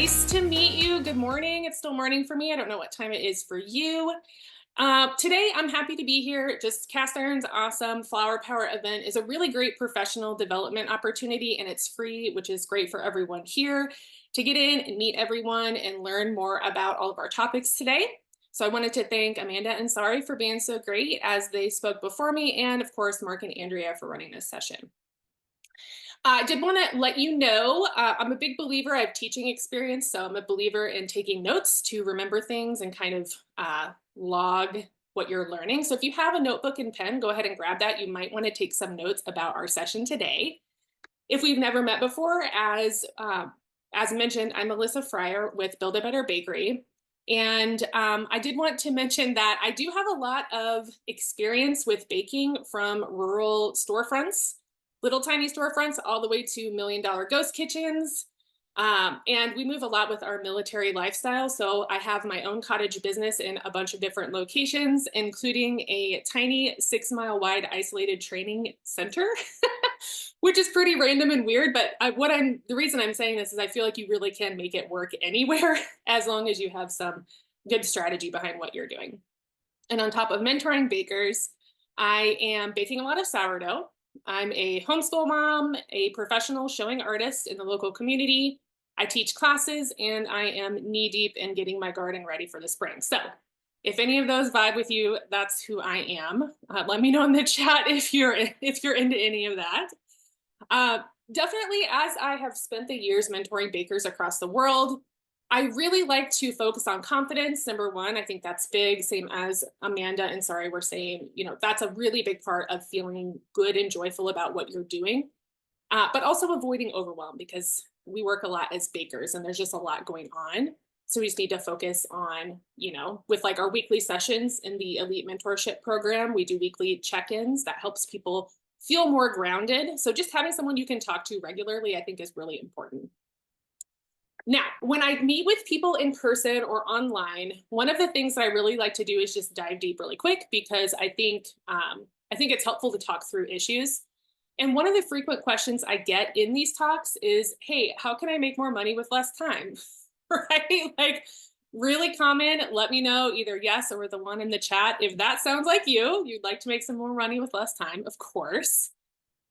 Nice to meet you. Good morning. It's still morning for me. I don't know what time it is for you. Today, I'm happy to be here. Just Cast Iron's awesome Flower Power event is a really great professional development opportunity, and it's free, which is great for everyone here to get in and meet everyone and learn more about all of our topics today. So I wanted to thank Amanda and Sari for being so great as they spoke before me, and of course, Mark and Andrea for running this session. I did want to let you know, I'm a big believer. I have teaching experience, so I'm a believer in taking notes to remember things and kind of log what you're learning. So if you have a notebook and pen, go ahead and grab that. You might want to take some notes about our session today. If we've never met before, as mentioned, I'm Melissa Fryer with Build a Better Bakery. And I did want to mention that I do have a lot of experience with baking from rural storefronts, little tiny storefronts, all the way to million-dollar ghost kitchens. And we move a lot with our military lifestyle. So I have my own cottage business in a bunch of different locations, including a tiny 6-mile wide isolated training center, which is pretty random and weird. But the reason I'm saying this is I feel like you really can make it work anywhere as long as you have some good strategy behind what you're doing. And on top of mentoring bakers, I am baking a lot of sourdough. I'm a homeschool mom, a professional showing artist in the local community. I teach classes, and I am knee deep in getting my garden ready for the spring. So if any of those vibe with you, that's who I am. Let me know in the chat if you're into any of that. Definitely, as I have spent the years mentoring bakers across the world, I really like to focus on confidence. Number one, I think that's big, same as Amanda and Sari were saying, that's a really big part of feeling good and joyful about what you're doing, but also avoiding overwhelm because we work a lot as bakers and there's just a lot going on. So we just need to focus on, with like our weekly sessions in the Elite Mentorship Program, we do weekly check-ins that helps people feel more grounded. So just having someone you can talk to regularly, I think is really important. Now, when I meet with people in person or online, one of the things that I really like to do is just dive deep really quick because I think it's helpful to talk through issues. And one of the frequent questions I get in these talks is, hey, how can I make more money with less time? Right? Like really common, let me know either yes or the one in the chat. If that sounds like you'd like to make some more money with less time, of course.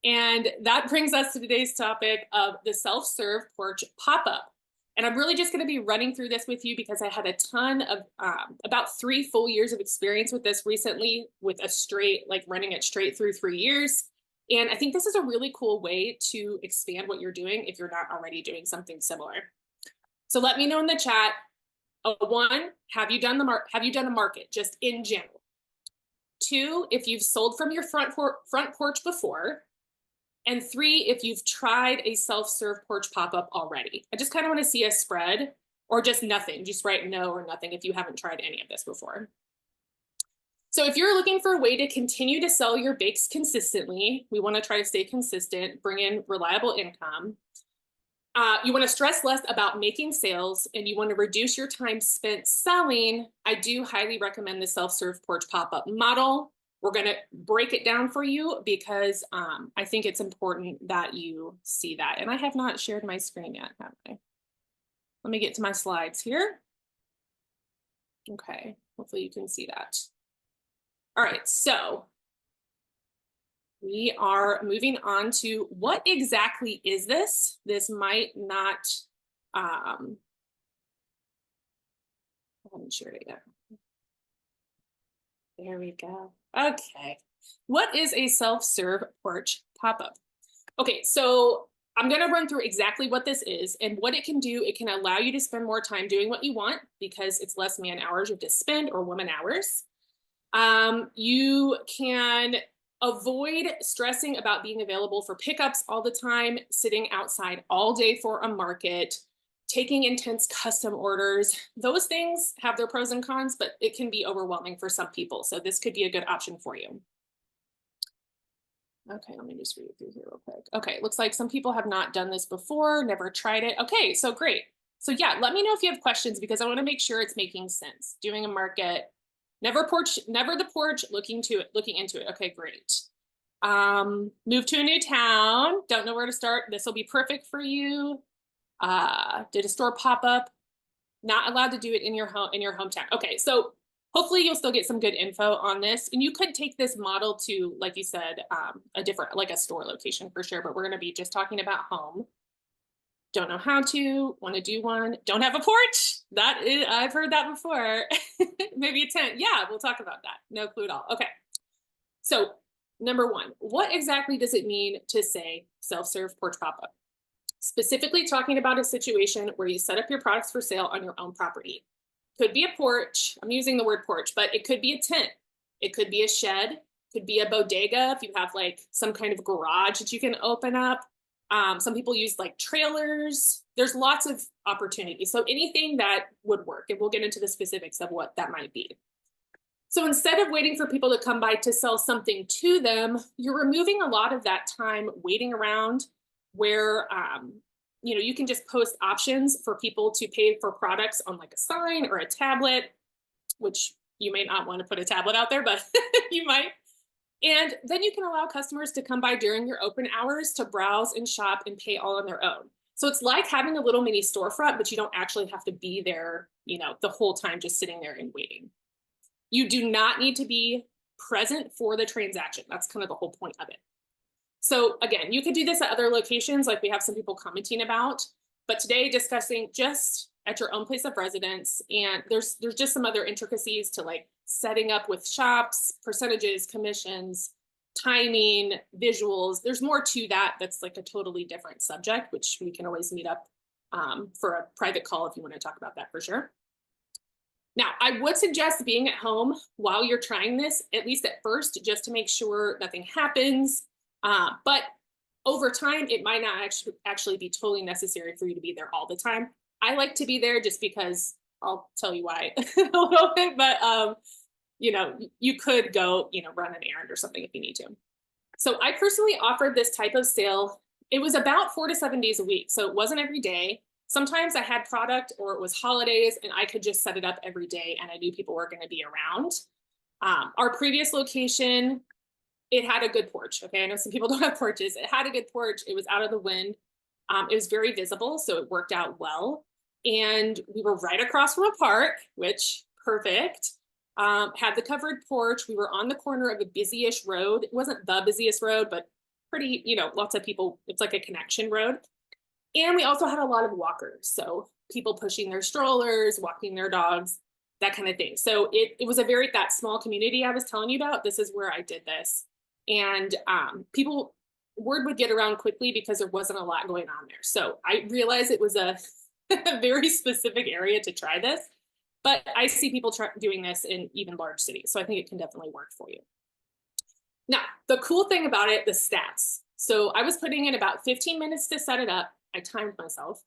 And that brings us to today's topic of the self-serve porch pop-up. And I'm really just going to be running through this with you because I had a ton of about 3 full years of experience with this recently with running it straight through 3 years. And I think this is a really cool way to expand what you're doing if you're not already doing something similar. So let me know in the chat. 1, have you done a market just in general? 2, if you've sold from your front porch before. And 3, if you've tried a self-serve porch pop-up already. I just kind of want to see a spread or just nothing. Just write no or nothing if you haven't tried any of this before. So if you're looking for a way to continue to sell your bakes consistently, we want to try to stay consistent, bring in reliable income. You want to stress less about making sales and you want to reduce your time spent selling. I do highly recommend the self-serve porch pop-up model. We're going to break it down for you because I think it's important that you see that. And I have not shared my screen yet, have I? Let me get to my slides here. Okay, hopefully you can see that. All right, so we are moving on to what exactly is this? This might not, I haven't shared it yet. There we go. Okay. What is a self-serve porch pop-up? Okay, so I'm going to run through exactly what this is and what it can do. It can allow you to spend more time doing what you want because it's less man hours you have to spend or woman hours. You can avoid stressing about being available for pickups all the time, sitting outside all day for a market, taking intense custom orders. Those things have their pros and cons, but it can be overwhelming for some people. So this could be a good option for you. Okay, let me just read it through here real quick. Okay, looks like some people have not done this before, never tried it. Okay, so great. So yeah, let me know if you have questions because I want to make sure it's making sense. Doing a market, never the porch, looking into it. Okay, great. Move to a new town, don't know where to start. This will be perfect for you. Did a store pop up? Not allowed to do it in your hometown. Okay, so hopefully you'll still get some good info on this, and you could take this model to, like you said, a different, like a store location for sure. But we're going to be just talking about home. Don't know how to, want to do one. Don't have a porch. That is, I've heard that before. Maybe a tent. Yeah, we'll talk about that. No clue at all. Okay. So number one, what exactly does it mean to say self-serve porch pop-up? Specifically talking about a situation where you set up your products for sale on your own property. Could be a porch. I'm using the word porch, but it could be a tent. It could be a shed. Could be a bodega if you have like some kind of garage that you can open up. Some people use like trailers. There's lots of opportunities. So anything that would work, and we'll get into the specifics of what that might be. So instead of waiting for people to come by to sell something to them, you're removing a lot of that time waiting around where you can just post options for people to pay for products on like a sign or a tablet, which you may not want to put a tablet out there, but you might. And then you can allow customers to come by during your open hours to browse and shop and pay all on their own. So it's like having a little mini storefront, but you don't actually have to be there, the whole time just sitting there and waiting. You do not need to be present for the transaction. That's kind of the whole point of it. So again, you could do this at other locations, like we have some people commenting about, but today discussing just at your own place of residence. And there's just some other intricacies to like setting up with shops, percentages, commissions, timing, visuals. There's more to that. That's like a totally different subject, which we can always meet up for a private call if you want to talk about that for sure. Now, I would suggest being at home while you're trying this, at least at first, just to make sure nothing happens. But over time, it might not actually be totally necessary for you to be there all the time. I like to be there just because I'll tell you why a little bit, but you could go, run an errand or something if you need to. So I personally offered this type of sale. It was about 4 to 7 days a week. So it wasn't every day. Sometimes I had product or it was holidays and I could just set it up every day and I knew people were going to be around. Our previous location, it had a good porch. Okay. I know some people don't have porches. It had a good porch. It was out of the wind. It was very visible. So it worked out well. And we were right across from a park, which perfect. Had the covered porch. We were on the corner of a busy-ish road. It wasn't the busiest road, but pretty, lots of people. It's like a connection road. And we also had a lot of walkers. So people pushing their strollers, walking their dogs, that kind of thing. So it was that small community I was telling you about. This is where I did this. And word would get around quickly because there wasn't a lot going on there. So I realized it was a very specific area to try this, but I see people doing this in even large cities. So I think it can definitely work for you. Now, the cool thing about it, the stats. So I was putting in about 15 minutes to set it up. I timed myself,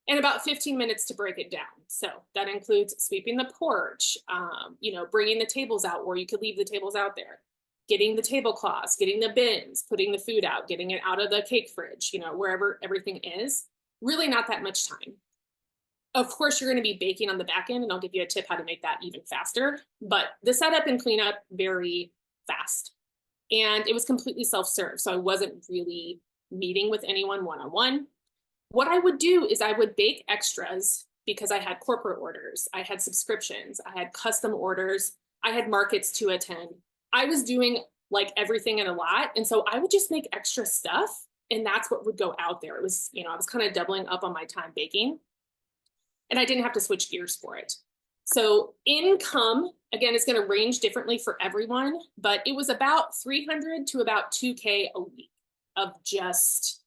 and about 15 minutes to break it down. So that includes sweeping the porch, bringing the tables out where you could leave the tables out there, getting the tablecloths, getting the bins, putting the food out, getting it out of the cake fridge, wherever everything is. Really not that much time. Of course, you're going to be baking on the back end, and I'll give you a tip how to make that even faster. But the setup and cleanup, very fast. And it was completely self-serve. So I wasn't really meeting with anyone one-on-one. What I would do is I would bake extras because I had corporate orders, I had subscriptions, I had custom orders, I had markets to attend. I was doing like everything and a lot. And so I would just make extra stuff, and that's what would go out there. It was, I was kind of doubling up on my time baking, and I didn't have to switch gears for it. So income, again, is going to range differently for everyone, but it was about 300 to about 2K a week of just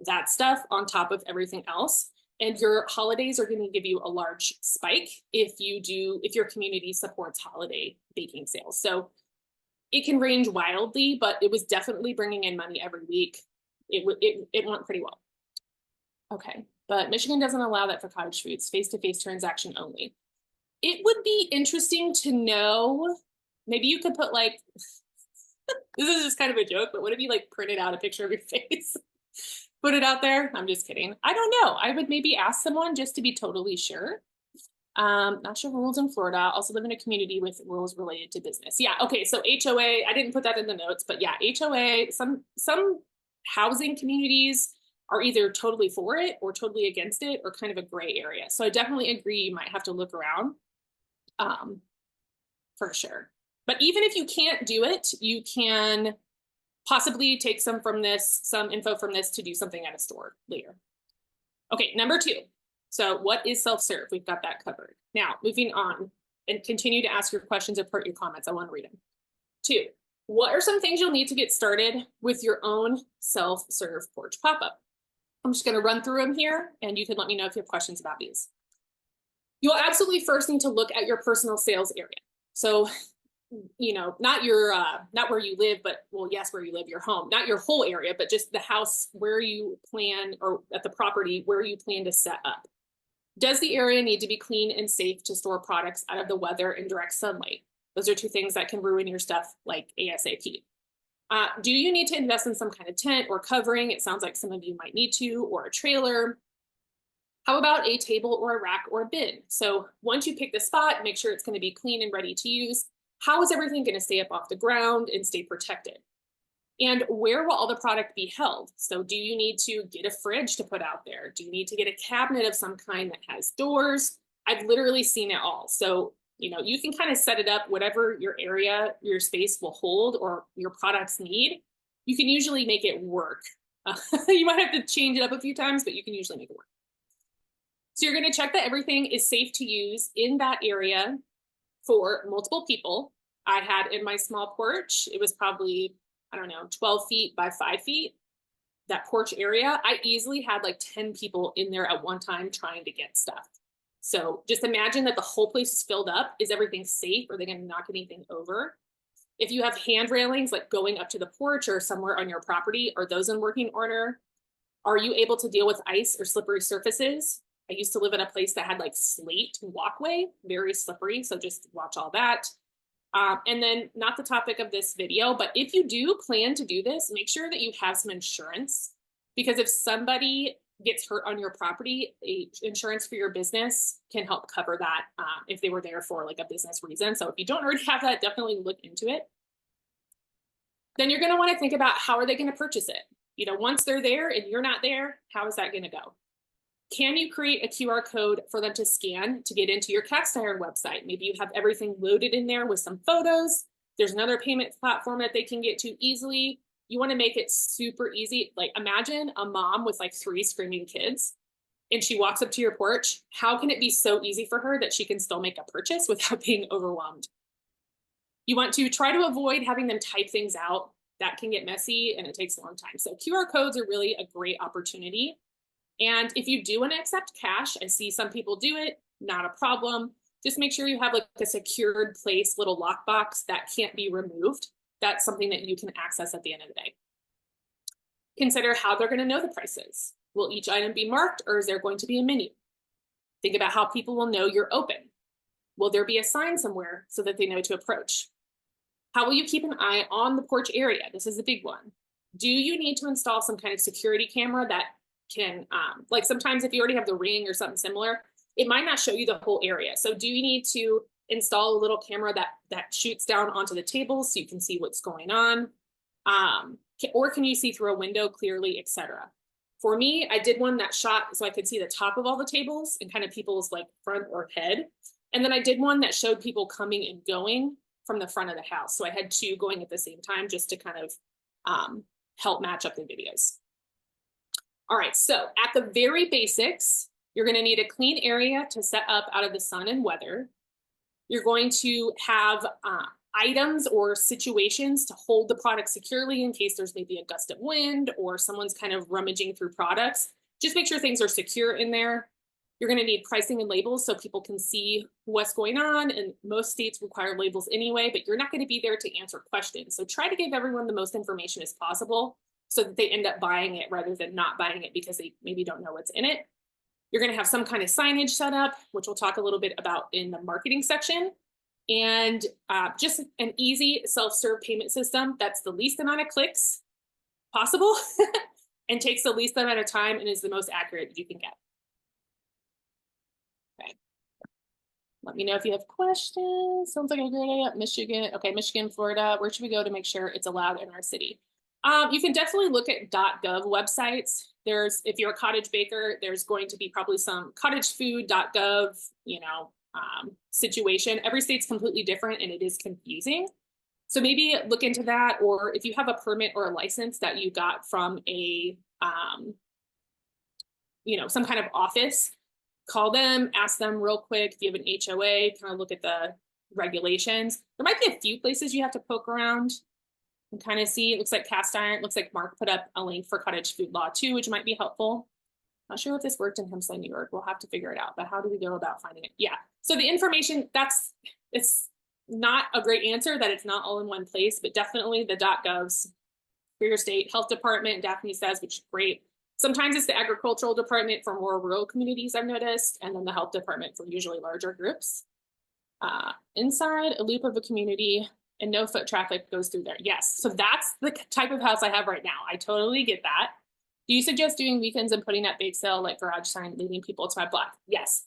that stuff on top of everything else. And your holidays are going to give you a large spike if your community supports holiday baking sales. So it can range wildly, but it was definitely bringing in money every week. It went pretty well. Okay, but Michigan doesn't allow that for cottage foods, face-to-face transaction only. It would be interesting to know, maybe you could put like, this is just kind of a joke, but what if you like printed out a picture of your face? Put it out there? I'm just kidding. I don't know. I would maybe ask someone just to be totally sure. Not sure rules in Florida. Also live in a community with rules related to business. Yeah, okay, so HOA, I didn't put that in the notes, but yeah, HOA, some housing communities are either totally for it or totally against it or kind of a gray area. So I definitely agree you might have to look around um, for sure. But even if you can't do it, you can possibly take some info from this to do something at a store later. Okay, number 2. So what is self-serve? We've got that covered. Now, moving on, and continue to ask your questions or put your comments. I want to read them. 2, what are some things you'll need to get started with your own self-serve porch pop-up? I'm just going to run through them here, and you can let me know if you have questions about these. You'll absolutely first need to look at your personal sales area. So, not your, not where you live, but well, yes, where you live, your home, not your whole area, but just the house where you plan, or at the property where you plan to set up. Does the area need to be clean and safe to store products out of the weather and direct sunlight? Those are 2 things that can ruin your stuff like ASAP. Do you need to invest in some kind of tent or covering? It sounds like some of you might need to, or a trailer. How about a table or a rack or a bin? So once you pick the spot, make sure it's going to be clean and ready to use. How is everything going to stay up off the ground and stay protected? And where will all the product be held? So do you need to get a fridge to put out there? Do you need to get a cabinet of some kind that has doors? I've literally seen it all. So, you can kind of set it up, whatever your area, your space will hold or your products need. You can usually make it work. You might have to change it up a few times, but you can usually make it work. So you're going to check that everything is safe to use in that area for multiple people. I had in my small porch, it was probably, 12 feet by 5 feet, that porch area. I easily had like 10 people in there at one time trying to get stuff. So just imagine that the whole place is filled up. Is everything safe? Are they going to knock anything over? If you have hand railings like going up to the porch or somewhere on your property, are those in working order? Are you able to deal with ice or slippery surfaces? I used to live in a place that had like slate walkway, very slippery. So just watch all that. And then not the topic of this video, but if you do plan to do this, make sure that you have some insurance, because if somebody gets hurt on your property, insurance for your business can help cover that if they were there for like a business reason. So if you don't already have that, definitely look into it. Then you're going to want to think about how are they going to purchase it? Once they're there and you're not there, how is that going to go? Can you create a QR code for them to scan to get into your cast iron website? Maybe you have everything loaded in there with some photos. There's another payment platform that they can get to easily. You want to make it super easy. Like imagine a mom with like 3 screaming kids and she walks up to your porch. How can it be so easy for her that she can still make a purchase without being overwhelmed? You want to try to avoid having them type things out. That can get messy and it takes a long time. So QR codes are really a great opportunity. And if you do want to accept cash, I see some people do it, not a problem. Just make sure you have like a secured place, little lockbox that can't be removed. That's something that you can access at the end of the day. Consider how they're going to know the prices. Will each item be marked, or is there going to be a menu? Think about how people will know you're open. Will there be a sign somewhere so that they know to approach? How will you keep an eye on the porch area? This is a big one. Do you need to install some kind of security camera that can, like sometimes if you already have the Ring or something similar, it might not show you the whole area. So do you need to install a little camera that shoots down onto the table so you can see what's going on? Or can you see through a window clearly, etc.? For me, I did one that shot so I could see the top of all the tables and kind of people's like front or head. And then I did one that showed people coming and going from the front of the house. So I had 2 going at the same time just to kind of help match up the videos. All right, so at the very basics, you're going to need a clean area to set up out of the sun and weather. You're going to have items or situations to hold the product securely in case there's maybe a gust of wind or someone's kind of rummaging through products. Just make sure things are secure in there. You're going to need pricing and labels so people can see what's going on. And most states require labels anyway, but you're not going to be there to answer questions. So try to give everyone the most information as possible so that they end up buying it rather than not buying it because they maybe don't know what's in it. You're going to have some kind of signage set up, which we'll talk a little bit about in the marketing section. And just an easy self-serve payment system that's the least amount of clicks possible and takes the least amount of time and is the most accurate that you can get. Okay. Let me know if you have questions. Sounds like a great idea. Michigan. Okay, Michigan, Florida. Where should we go to make sure it's allowed in our city? You can definitely look at .gov websites. if you're a cottage baker, there's going to be probably some cottagefood.gov, situation. Every state's completely different and it is confusing. So maybe look into that, or if you have a permit or a license that you got from a, some kind of office, call them, ask them real quick. If you have an HOA, kind of look at the regulations. There might be a few places you have to poke around and kind of see. It looks like cast iron. Looks like Mark put up a link for cottage food law too, which might be helpful. Not sure if this worked in Hempstead, New York. We'll have to figure it out, but how do we go about finding it? Yeah, so the information, it's not a great answer that it's not all in one place, but definitely the .govs for your state. Health department, Daphne says, which is great. Sometimes it's the agricultural department for more rural communities, I've noticed, and then the health department for usually larger groups. Inside a loop of a community and no foot traffic goes through there. Yes, so that's the type of house I have right now. I totally get that. Do you suggest doing weekends and putting up bake sale like garage sign, leading people to my block? Yes,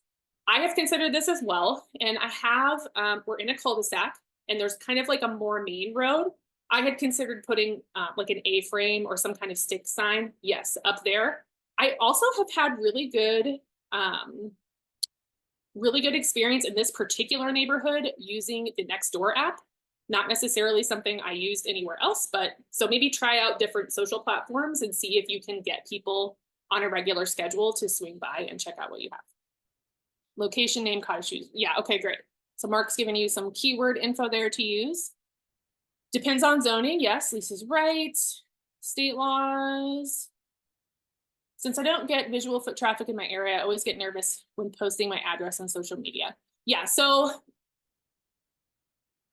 I have considered this as well. And I have, we're in a cul-de-sac and there's kind of like a more main road. I had considered putting like an A-frame or some kind of stick sign. Yes, up there. I also have had really good experience in this particular neighborhood using the Nextdoor app. Not necessarily something I used anywhere else, but so maybe try out different social platforms and see if you can get people on a regular schedule to swing by and check out what you have. Location, name, cottage shoes. Yeah, okay, great. So Mark's giving you some keyword info there to use. Depends on zoning. Yes, Lisa's right. State laws. Since I don't get visual foot traffic in my area, I always get nervous when posting my address on social media. Yeah, so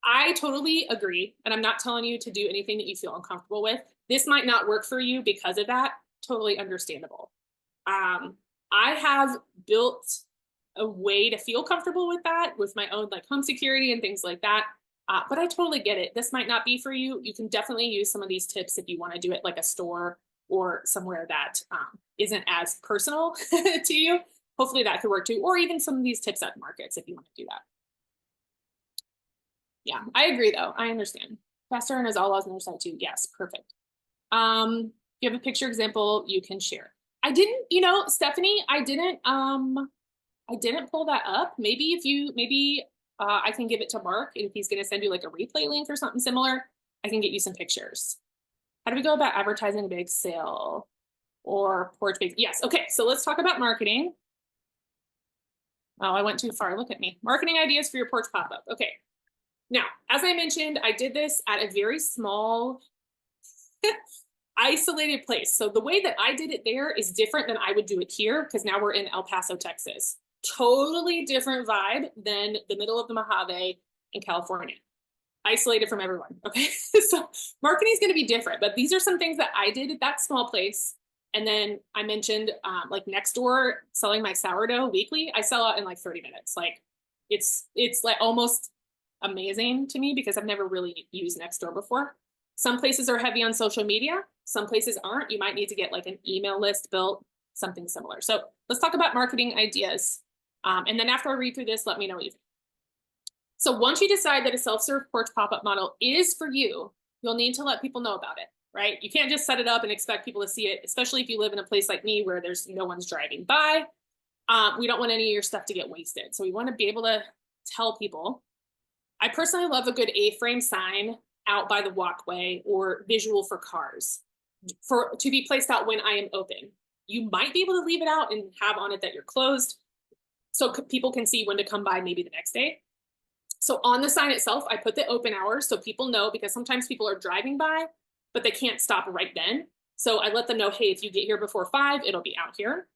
I totally agree. And I'm not telling you to do anything that you feel uncomfortable with. This might not work for you because of that. Totally understandable. I have built a way to feel comfortable with that with my own like home security and things like that. But I totally get it. This might not be for you. You can definitely use some of these tips if you want to do it like a store or somewhere that isn't as personal to you. Hopefully that could work too. Or even some of these tips at markets if you want to do that. Yeah, I agree though. I understand. Pastor and is all laws on their side too. Yes, perfect. If you have a picture example, you can share. I didn't, Stephanie, I didn't pull that up. Maybe I can give it to Mark, and if he's going to send you like a replay link or something similar, I can get you some pictures. How do we go about advertising a big sale or porch bake? Yes. Okay. So let's talk about marketing. Oh, I went too far. Look at me. Marketing ideas for your porch pop-up. Okay. Now, as I mentioned, I did this at a very small, isolated place. So the way that I did it there is different than I would do it here because now we're in El Paso, Texas. Totally different vibe than the middle of the Mojave in California. Isolated from everyone, okay? So marketing is going to be different, but these are some things that I did at that small place. And then I mentioned like Nextdoor selling my sourdough weekly. I sell out in like 30 minutes. Like it's like almost amazing to me because I've never really used Nextdoor before. Some places are heavy on social media. Some places aren't. You might need to get like an email list built, something similar. So let's talk about marketing ideas. And then after I read through this, let me know what you think. So once you decide that a self-serve porch pop-up model is for you, you'll need to let people know about it, right? You can't just set it up and expect people to see it, especially if you live in a place like me where there's no one's driving by. We don't want any of your stuff to get wasted. So we want to be able to tell people. I personally love a good A-frame sign out by the walkway or visual for cars to be placed out when I am open. You might be able to leave it out and have on it that you're closed so people can see when to come by maybe the next day. So on the sign itself, I put the open hours so people know, because sometimes people are driving by, but they can't stop right then. So I let them know, hey, if you get here before 5, it'll be out here.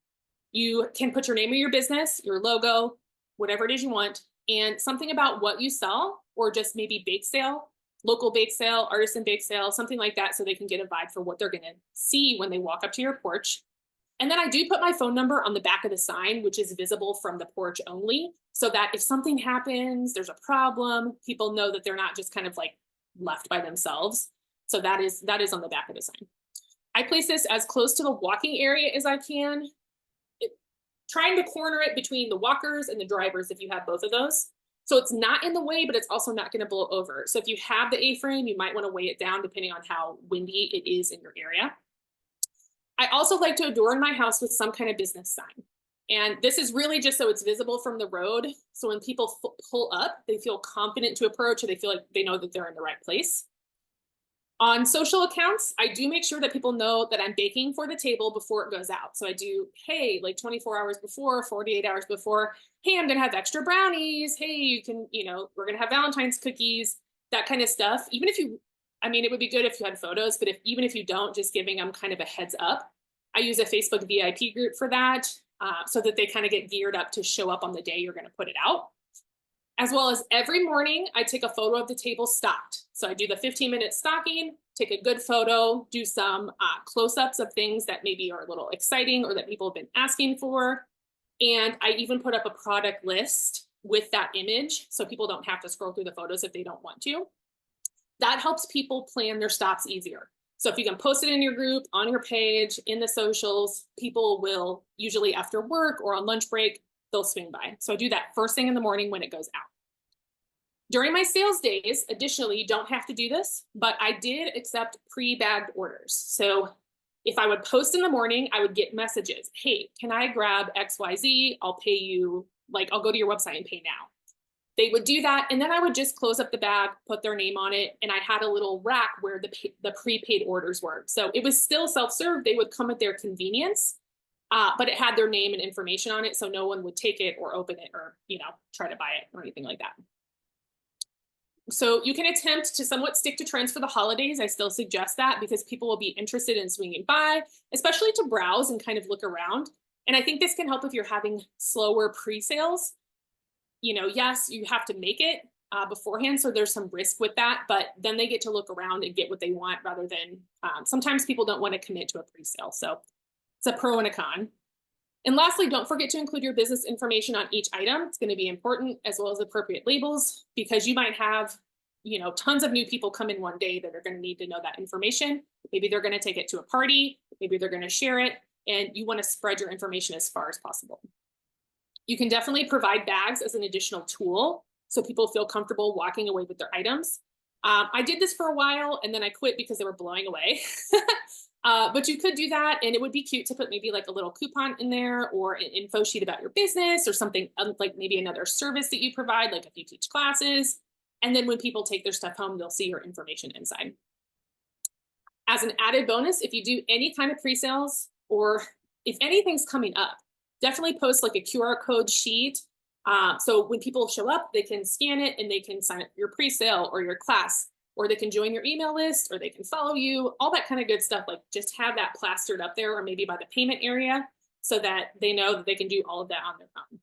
You can put your name of your business, your logo, whatever it is you want, and something about what you sell, or just maybe bake sale, local bake sale, artisan bake sale, something like that, so they can get a vibe for what they're going to see when they walk up to your porch. And then I do put my phone number on the back of the sign, which is visible from the porch only, so that if something happens, there's a problem, people know that they're not just kind of like left by themselves. So that is on the back of the sign. I place this as close to the walking area as I can, trying to corner it between the walkers and the drivers if you have both of those. So it's not in the way, but it's also not going to blow over. So if you have the A-frame, you might want to weigh it down depending on how windy it is in your area. I also like to adorn my house with some kind of business sign. And this is really just so it's visible from the road. So when people pull up, they feel confident to approach, or they feel like they know that they're in the right place. On social accounts, I do make sure that people know that I'm baking for the table before it goes out. So I do, hey, like 24 hours before, 48 hours before, hey, I'm going to have extra brownies. Hey, you can, we're going to have Valentine's cookies, that kind of stuff. Even if you, I mean, it would be good if you had photos, but even if you don't, just giving them kind of a heads up. I use a Facebook VIP group for that, so that they kind of get geared up to show up on the day you're going to put it out. As well as every morning, I take a photo of the table stocked. So I do the 15-minute stocking, take a good photo, do some close-ups of things that maybe are a little exciting or that people have been asking for. And I even put up a product list with that image so people don't have to scroll through the photos if they don't want to. That helps people plan their stops easier. So if you can post it in your group, on your page, in the socials, people will usually after work or on lunch break, they'll swing by. So I do that first thing in the morning when it goes out. During my sales days, additionally, you don't have to do this, but I did accept pre-bagged orders. So if I would post in the morning, I would get messages. Hey, can I grab XYZ? I'll pay you, like I'll go to your website and pay now. They would do that. And then I would just close up the bag, put their name on it. And I had a little rack where the prepaid orders were. So it was still self-serve. They would come at their convenience. But it had their name and information on it, so no one would take it or open it or, try to buy it or anything like that. So you can attempt to somewhat stick to trends for the holidays. I still suggest that because people will be interested in swinging by, especially to browse and kind of look around. And I think this can help if you're having slower pre-sales. Yes, you have to make it beforehand, so there's some risk with that, but then they get to look around and get what they want rather than, sometimes people don't want to commit to a pre-sale. So it's a pro and a con. And lastly, don't forget to include your business information on each item. It's going to be important, as well as appropriate labels, because you might have, tons of new people come in one day that are going to need to know that information. Maybe they're going to take it to a party, maybe they're going to share it, and you want to spread your information as far as possible. You can definitely provide bags as an additional tool so people feel comfortable walking away with their items. I did this for a while and then I quit because they were blowing away. But you could do that, and it would be cute to put maybe like a little coupon in there or an info sheet about your business or something like maybe another service that you provide, like if you teach classes. And then when people take their stuff home, they'll see your information inside. As an added bonus, if you do any kind of pre-sales or if anything's coming up, definitely post like a QR code sheet. So when people show up, they can scan it and they can sign up for your pre-sale or your class, or they can join your email list, or they can follow you, all that kind of good stuff. Like just have that plastered up there or maybe by the payment area so that they know that they can do all of that on their own.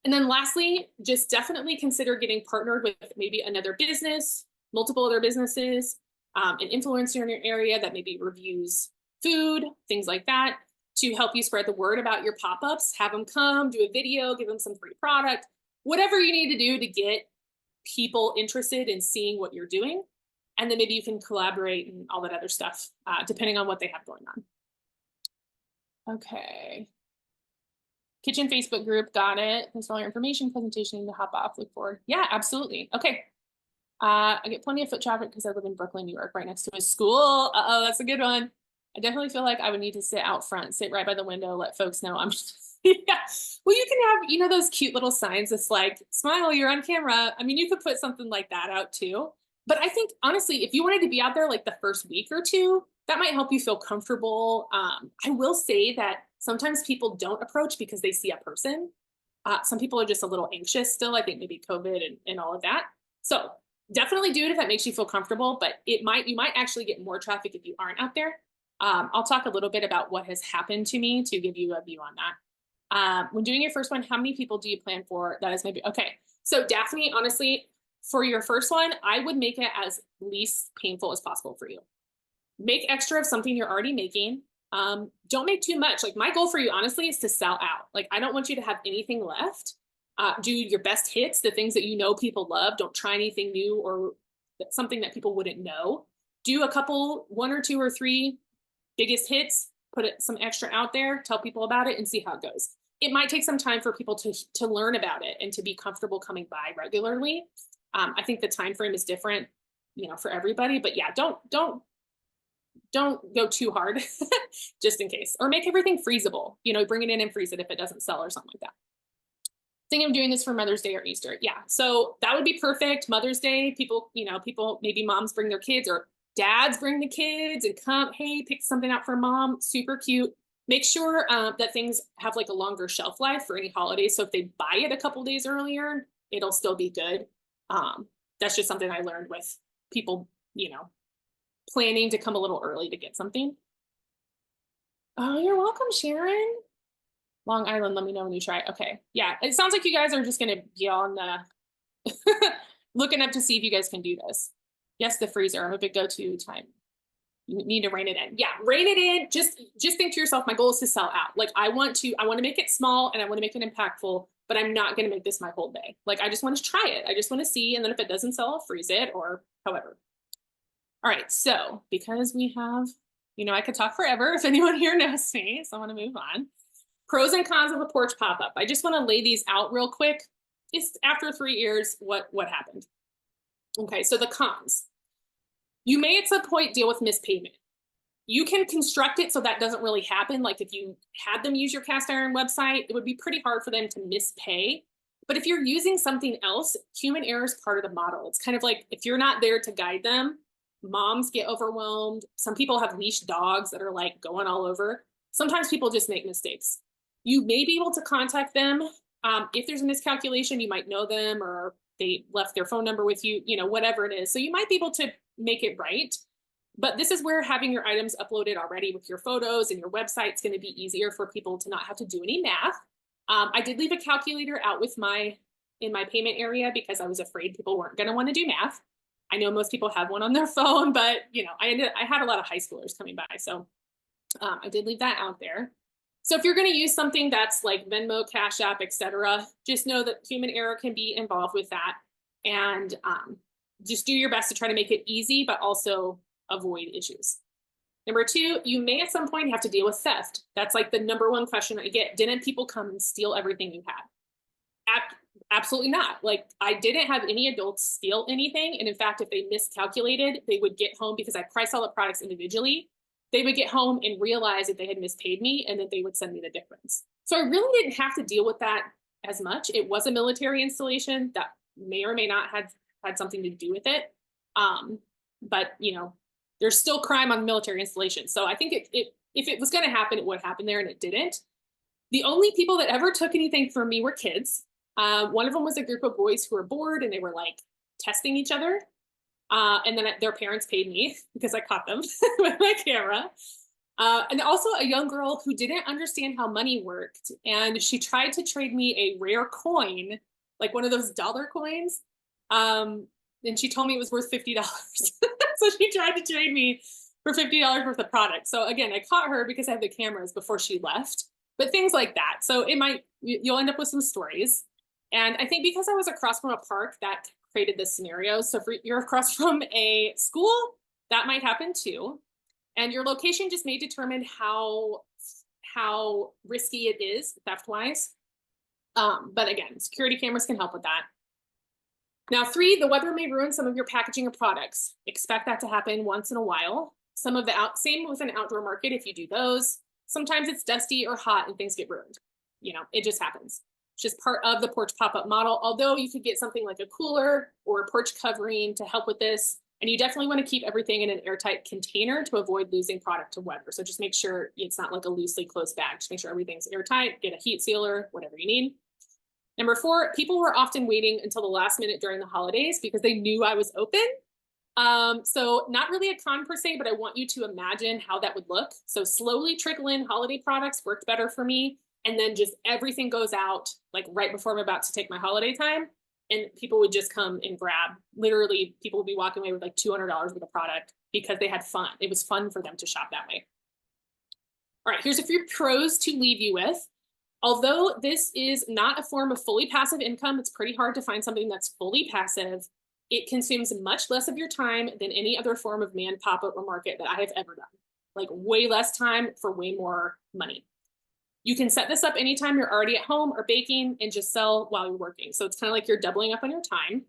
And then lastly, just definitely consider getting partnered with maybe another business, multiple other businesses, an influencer in your area that maybe reviews food, things like that, to help you spread the word about your pop-ups. Have them come, do a video, give them some free product, whatever you need to do to get people interested in seeing what you're doing. And then maybe you can collaborate and all that other stuff, depending on what they have going on. Okay. Kitchen Facebook group, got it. Thanks for all your information, presentation, to hop off, look forward. Yeah, absolutely. Okay. I get plenty of foot traffic because I live in Brooklyn, New York, right next to a school. Uh-oh, that's a good one. I definitely feel like I would need to sit out front, sit right by the window, let folks know I'm yeah. Well, you can have, those cute little signs that's like, smile, you're on camera. I mean, you could put something like that out too. But I think, honestly, if you wanted to be out there like the first week or two, that might help you feel comfortable. I will say that sometimes people don't approach because they see a person. Some people are just a little anxious still. I think maybe COVID and all of that. So definitely do it if that makes you feel comfortable, but you might actually get more traffic if you aren't out there. I'll talk a little bit about what has happened to me to give you a view on that. When doing your first one, how many people do you plan for? That is maybe, okay. So Daphne, honestly, for your first one, I would make it as least painful as possible for you. Make extra of something you're already making. Don't make too much. Like my goal for you, honestly, is to sell out. Like I don't want you to have anything left. Do your best hits, the things that people love. Don't try anything new or something that people wouldn't know. Do a couple, 1 or 2 or 3 biggest hits, put some extra out there, tell people about it and see how it goes. It might take some time for people to learn about it and to be comfortable coming by regularly. I think the time frame is different, for everybody, but yeah, don't don't go too hard just in case, or make everything freezable, bring it in and freeze it if it doesn't sell or something like that. Thinking of doing this for Mother's Day or Easter. Yeah. So that would be perfect. Mother's Day, people, maybe moms bring their kids or dads bring the kids and come, hey, pick something out for mom. Super cute. Make sure that things have like a longer shelf life for any holidays. So if they buy it a couple days earlier, it'll still be good. That's just something I learned with people, planning to come a little early to get something. Oh, you're welcome, Sharon. Long Island, let me know when you try it. Okay. Yeah, it sounds like you guys are just going to be on looking up to see if you guys can do this. Yes, the freezer. I'm a big go-to time. You need to rein it in. Yeah, rein it in. Just think to yourself, my goal is to sell out. Like I want to make it small and I want to make it impactful, but I'm not going to make this my whole day. Like I just want to try it. I just want to see. And then if it doesn't sell, I'll freeze it or however. All right. So because we have, I could talk forever if anyone here knows me. So I want to move on. Pros and cons of a porch pop-up. I just want to lay these out real quick. Just after 3 years, what happened? Okay, so the cons. You may at some point deal with missed payment. You can construct it so that doesn't really happen. Like if you had them use your cast iron website, it would be pretty hard for them to mispay. But if you're using something else, human error is part of the model. It's kind of like if you're not there to guide them, moms get overwhelmed. Some people have leashed dogs that are like going all over. Sometimes people just make mistakes. You may be able to contact them. If there's a miscalculation, you might know them or they left their phone number with you, whatever it is. So you might be able to make it right. But this is where having your items uploaded already with your photos and your website is going to be easier for people to not have to do any math. I did leave a calculator out in my payment area because I was afraid people weren't going to want to do math. I know most people have one on their phone, but I had a lot of high schoolers coming by. So I did leave that out there. So if you're going to use something that's like Venmo, Cash App, etc., just know that human error can be involved with that. And just do your best to try to make it easy, but also avoid issues. Number 2, you may at some point have to deal with theft. That's like the number one question I get. Didn't people come and steal everything you had? Absolutely not. Like I didn't have any adults steal anything. And in fact, if they miscalculated, they would get home because I priced all the products individually. They would get home and realize that they had mispaid me and that they would send me the difference. So I really didn't have to deal with that as much. It was a military installation that may or may not have had something to do with it. But there's still crime on military installations. So I think if it was going to happen, it would happen there, and it didn't. The only people that ever took anything from me were kids. One of them was a group of boys who were bored and they were like testing each other. And then their parents paid me because I caught them with my camera. And also a young girl who didn't understand how money worked. And she tried to trade me a rare coin, like one of those dollar coins. And she told me it was worth $50. So she tried to trade me for $50 worth of product. So again, I caught her because I have the cameras before she left, but things like that. So you'll end up with some stories. And I think because I was across from a park, that created this scenario. So if you're across from a school, that might happen too. And your location just may determine how risky it is theft-wise. But again, security cameras can help with that. Now 3, the weather may ruin some of your packaging or products. Expect that to happen once in a while. Same with an outdoor market if you do those. Sometimes it's dusty or hot and things get ruined. It just happens. It's just part of the porch pop-up model. Although you could get something like a cooler or a porch covering to help with this. And you definitely want to keep everything in an airtight container to avoid losing product to weather. So just make sure it's not like a loosely closed bag. Just make sure everything's airtight, get a heat sealer, whatever you need. Number 4, people were often waiting until the last minute during the holidays because they knew I was open. So not really a con per se, but I want you to imagine how that would look. So slowly trickle in holiday products worked better for me. And then just everything goes out like right before I'm about to take my holiday time. And people would just come and grab. Literally, people would be walking away with like $200 worth of product because they had fun. It was fun for them to shop that way. All right, here's a few pros to leave you with. Although this is not a form of fully passive income, it's pretty hard to find something that's fully passive. It consumes much less of your time than any other form of manned pop-up or market that I have ever done. Like way less time for way more money. You can set this up anytime you're already at home or baking and just sell while you're working. So it's kind of like you're doubling up on your time.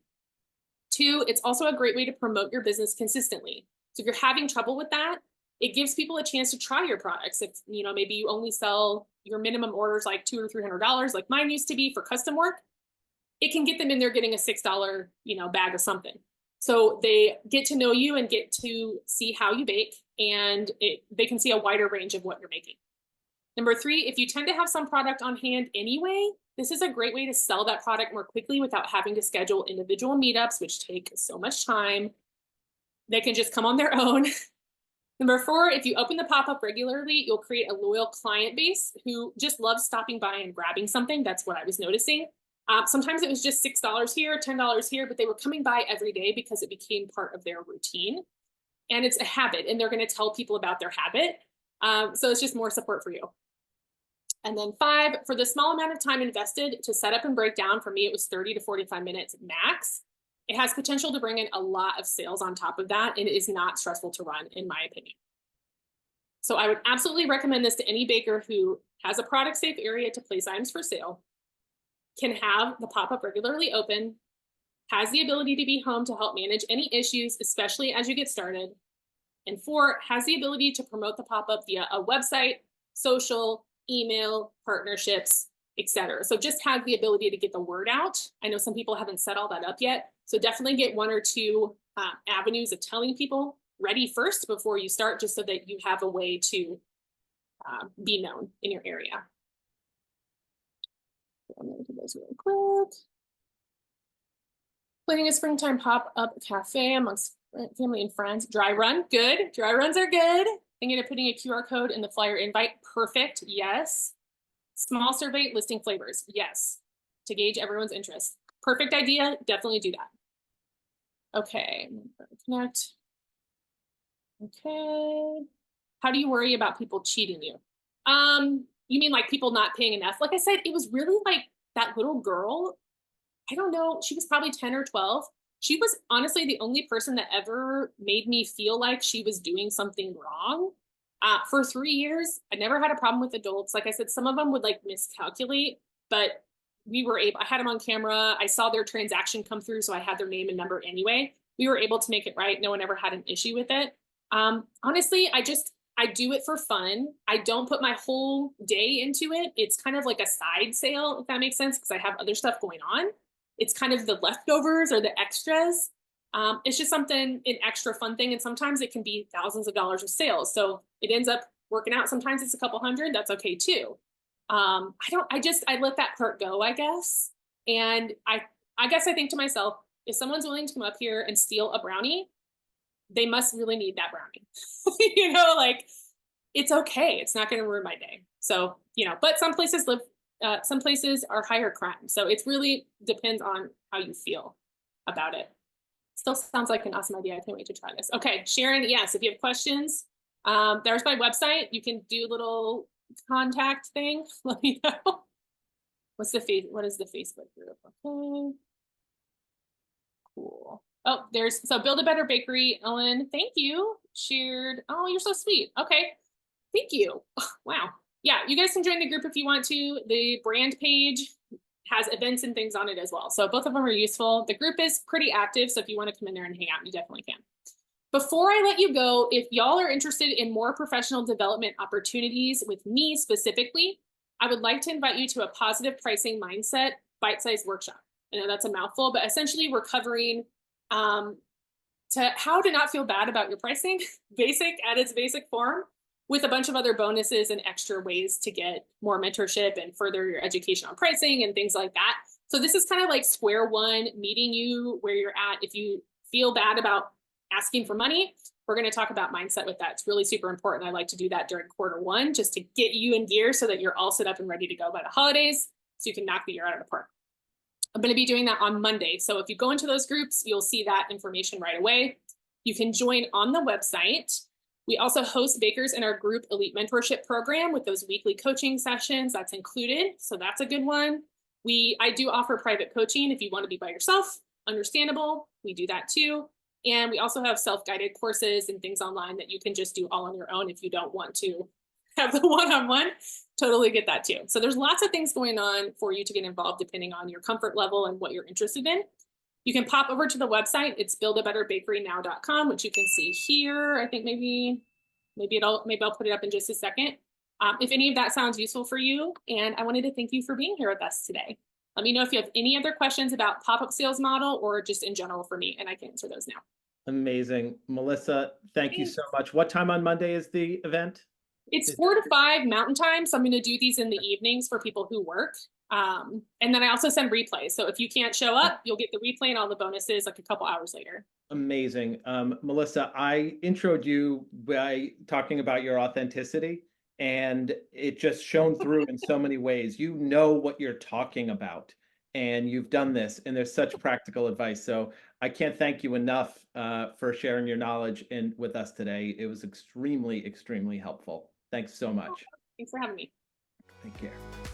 2, it's also a great way to promote your business consistently. So if you're having trouble with that, It gives people a chance to try your products. If, maybe you only sell your minimum orders like $200 or $300, like mine used to be for custom work, it can get them in there getting a $6, bag of something. So they get to know you and get to see how you bake, and they can see a wider range of what you're making. Number 3, if you tend to have some product on hand anyway, this is a great way to sell that product more quickly without having to schedule individual meetups, which take so much time. They can just come on their own. Number 4, if you open the pop-up regularly, you'll create a loyal client base who just loves stopping by and grabbing something. That's what I was noticing. Sometimes it was just $6 here, $10 here, but they were coming by every day because it became part of their routine. And it's a habit, and they're going to tell people about their habit. So it's just more support for you. And then 5, for the small amount of time invested to set up and break down, for me, it was 30 to 45 minutes max. It has potential to bring in a lot of sales on top of that, and it is not stressful to run, in my opinion. So I would absolutely recommend this to any baker who has a product safe area to place items for sale, can have the pop-up regularly open, has the ability to be home to help manage any issues, especially as you get started. And 4, has the ability to promote the pop-up via a website, social, email, partnerships, etc. So just have the ability to get the word out. I know some people haven't set all that up yet. So definitely get 1 or 2 avenues of telling people ready first before you start, just so that you have a way to be known in your area. I'm going to do those really quick. Planning a springtime pop-up cafe amongst family and friends. Dry run, good. Dry runs are good. Thinking of putting a QR code in the flyer invite. Perfect, yes. Small survey listing flavors, yes. To gauge everyone's interest. Perfect idea, definitely do that. Okay, connect. Okay. How do you worry about people cheating you? You mean like people not paying enough? Like I said, it was really like that little girl. I don't know, she was probably 10 or 12. She was honestly the only person that ever made me feel like she was doing something wrong. For 3 years, I never had a problem with adults. Like I said, some of them would like miscalculate, but I had them on camera. I saw their transaction come through, so I had their name and number anyway. We were able to make it right. No one ever had an issue with it. Honestly, I do it for fun. I don't put my whole day into it. It's kind of like a side sale, if that makes sense, because I have other stuff going on. It's kind of the leftovers or the extras. It's just an extra fun thing. And sometimes it can be thousands of dollars of sales. So it ends up working out. Sometimes it's a couple hundred, that's okay too. I let that part go, I guess. And I guess I think to myself, if someone's willing to come up here and steal a brownie, they must really need that brownie. Like it's okay. It's not going to ruin my day. So, but some places are higher crime. So it really depends on how you feel about it. Still sounds like an awesome idea. I can't wait to try this. Okay, Sharon, yes, if you have questions, there's my website. You can do a little contact thing. Let me know. What is the Facebook group? Okay. Cool. Oh, so Build a Better Bakery, Ellen, thank you. Shared. Oh, you're so sweet. Okay. Thank you. Wow. Yeah, you guys can join the group if you want to. The brand page has events and things on it as well. So both of them are useful. The group is pretty active, so if you want to come in there and hang out, you definitely can. Before I let you go, if y'all are interested in more professional development opportunities with me specifically, I would like to invite you to a positive pricing mindset bite-sized workshop. I know that's a mouthful, but essentially we're covering how to not feel bad about your pricing, at its basic form, with a bunch of other bonuses and extra ways to get more mentorship and further your education on pricing and things like that. So this is kind of like square one, meeting you where you're at. If you feel bad about asking for money, we're going to talk about mindset with that. It's really super important. I like to do that during Q1 just to get you in gear so that you're all set up and ready to go by the holidays so you can knock the year out of the park. I'm going to be doing that on Monday. So if you go into those groups, you'll see that information right away. You can join on the website. We also host bakers in our group Elite Mentorship Program with those weekly coaching sessions. That's included. So that's a good one. I do offer private coaching if you want to be by yourself. Understandable. We do that too. And we also have self-guided courses and things online that you can just do all on your own if you don't want to have the one-on-one. Totally get that too. So there's lots of things going on for you to get involved depending on your comfort level and what you're interested in. You can pop over to the website. It's buildabetterbakerynow.com, which you can see here. I think maybe maybe I'll put it up in just a second. If any of that sounds useful for you, and I wanted to thank you for being here with us today. Let me know if you have any other questions about pop-up sales model or just in general for me, and I can answer those now. Amazing. Melissa, thank you so Thanks. much. What time on Monday is the event? It's Is 4 to 5 Mountain Time, so I'm going to do these in the evenings for people who work. And then I also send replays. So if you can't show it up, you'll get the replay and all the bonuses like a couple hours later. amazing? Melissa, I introed you by talking about your authenticity, and it just shone through in so many ways. You know what you're talking about, and you've done this, and there's such practical advice. So I can't thank you enough for sharing your knowledge with us today. It was extremely, extremely helpful. Thanks so much. Thanks for having me. Take care.